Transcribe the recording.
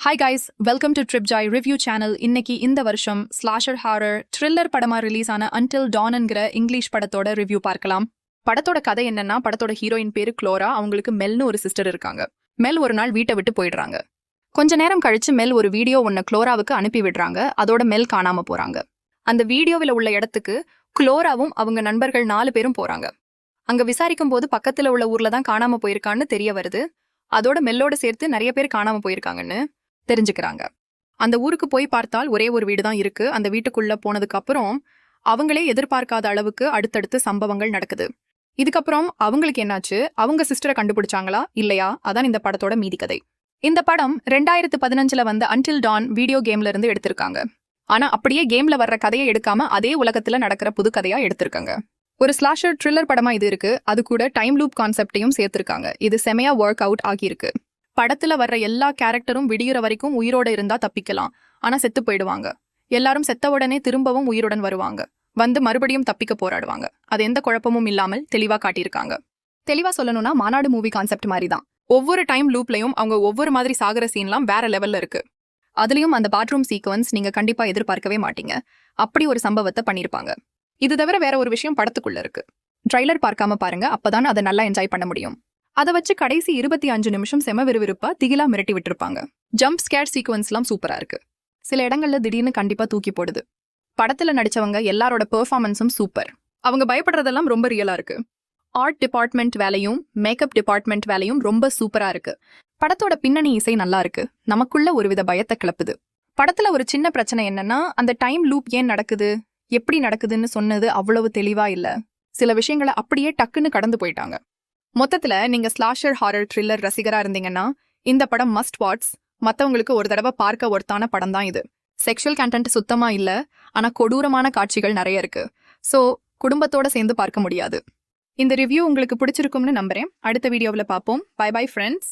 Hi guys, welcome to trip Joy review channel. இன்னைக்கு இந்த வருஷம் ஸ்லாஷர் ஹாரர் த்ரில்லர் படமா ரிலீஸ் ஆன அன்டில் டான்ங்கிற இங்கிலீஷ் படத்தோட ரிவ்யூ பார்க்கலாம். படத்தோட கதை என்னன்னா, படத்தோட ஹீரோயின் பேரு குளோரா. அவங்களுக்கு மெல்னு ஒரு சிஸ்டர் இருக்காங்க. மெல் ஒரு நாள் வீட்டை விட்டு போயிடுறாங்க. கொஞ்ச நேரம் கழிச்சு மெல் ஒரு வீடியோ ஒன்னு குளோராவுக்கு அனுப்பி விடுறாங்க. அதோட மெல் காணாம போறாங்க. அந்த வீடியோவில் உள்ள இடத்துக்கு குளோராவும் அவங்க நண்பர்கள் 4 பேரும் போறாங்க. அங்க விசாரிக்கும் போது பக்கத்துல உள்ள ஊர்ல தான் காணாம போயிருக்கான்னு தெரிய வருது. அதோட மெல்லோட சேர்த்து நிறைய பேர் காணாம போயிருக்காங்கன்னு தெரிஞ்சுக்கிறாங்க. அந்த ஊருக்கு போய் பார்த்தால் ஒரே ஒரு வீடு தான் இருக்கு. அந்த வீட்டுக்குள்ள போனதுக்கு அப்புறம் அவங்களே எதிர்பார்க்காத அளவுக்கு அடுத்தடுத்து சம்பவங்கள் நடக்குது. இதுக்கப்புறம் அவங்களுக்கு என்னாச்சு, அவங்க சிஸ்டரை கண்டுபிடிச்சாங்களா இல்லையா, அதான் இந்த படத்தோட மீதி கதை. இந்த படம் 2015 வந்த அன்டில் டான் வீடியோ கேம்ல இருந்து எடுத்திருக்காங்க. ஆனா அப்படியே கேம்ல வர்ற கதையை எடுக்காம அதே உலகத்துல நடக்கிற புது கதையா எடுத்திருக்காங்க. ஒரு ஸ்லாஷர் த்ரில்லர் படமா இது இருக்கு. அது கூட டைம் லூப் கான்செப்டையும் சேர்த்திருக்காங்க. இது செமையா ஒர்க் அவுட் ஆகியிருக்கு. படத்துல வர்ற எல்லா கேரக்டரும் விடிகிற வரைக்கும் உயிரோட இருந்தா தப்பிக்கலாம், ஆனா செத்து போயிடுவாங்க. எல்லாரும் செத்த உடனே திரும்பவும் உயிருடன் வருவாங்க, வந்து மறுபடியும் தப்பிக்க போராடுவாங்க. அது எந்த குழப்பமும் இல்லாமல் தெளிவா காட்டியிருக்காங்க. தெளிவா சொல்லணும்னா மாநாடு மூவி கான்செப்ட் மாதிரி தான். ஒவ்வொரு டைம் லூப்லயும் அவங்க ஒவ்வொரு மாதிரி சாகர சீன்லாம் வேற லெவல்ல இருக்கு. அதுலயும் அந்த பாத்ரூம் சீக்வன்ஸ் நீங்க கண்டிப்பா எதிர்பார்க்கவே மாட்டீங்க. அப்படி ஒரு சம்பவத்தை பண்ணிருப்பாங்க. இது தவிர வேற ஒரு விஷயம் படத்துக்குள்ள இருக்கு. ட்ரைலர் பார்க்காம பாருங்க, அப்பதான் அதை நல்லா என்ஜாய் பண்ண முடியும். அதை வச்சு கடைசி 25 நிமிஷம் செம விறுவிறுப்பா திகிலா மிரட்டி விட்டுருப்பாங்க. ஜம்ப் ஸ்கேர் சீக்வன்ஸ்லாம் சூப்பரா இருக்கு. சில இடங்கள்ல திடீர்னு கண்டிப்பா தூக்கி போடுது. படத்துல நடிச்சவங்க எல்லாரோட பெர்ஃபார்மன்ஸும் சூப்பர். அவங்க பயப்படுறதெல்லாம் ரொம்ப ரியலா இருக்கு. ஆர்ட் டிபார்ட்மெண்ட் வேலையும் மேக்கப் டிபார்ட்மெண்ட் வேலையும் ரொம்ப சூப்பரா இருக்கு. படத்தோட பின்னணி இசை நல்லா இருக்கு. நமக்குள்ள ஒருவித பயத்தை கிளப்புது. படத்துல ஒரு சின்ன பிரச்சனை என்னன்னா, அந்த டைம் லூப் ஏன் நடக்குது, எப்படி நடக்குதுன்னு சொன்னது அவ்வளவு தெளிவா இல்ல. சில விஷயங்களை அப்படியே டக்குன்னு கடந்து போயிட்டாங்க. மொத்தத்துல நீங்க ஸ்லாஷர் ஹாரர் த்ரில்லர் ரசிகரா இருந்தீங்கன்னா இந்த படம் மஸ்ட் வாட்ச். மத்தவங்களுக்கு ஒரு தடவை பார்க்க ஒர்த்தான படம் தான் இது. செக்ஷுவல் கண்டென்ட் சுத்தமா இல்ல, ஆனா கொடூரமான காட்சிகள் நிறைய இருக்கு. சோ குடும்பத்தோட சேர்ந்து பார்க்க முடியாது. இந்த ரிவ்யூ உங்களுக்கு பிடிச்சிருக்கும்னு நம்புறேன். அடுத்த வீடியோவில் பார்ப்போம். Bye bye friends.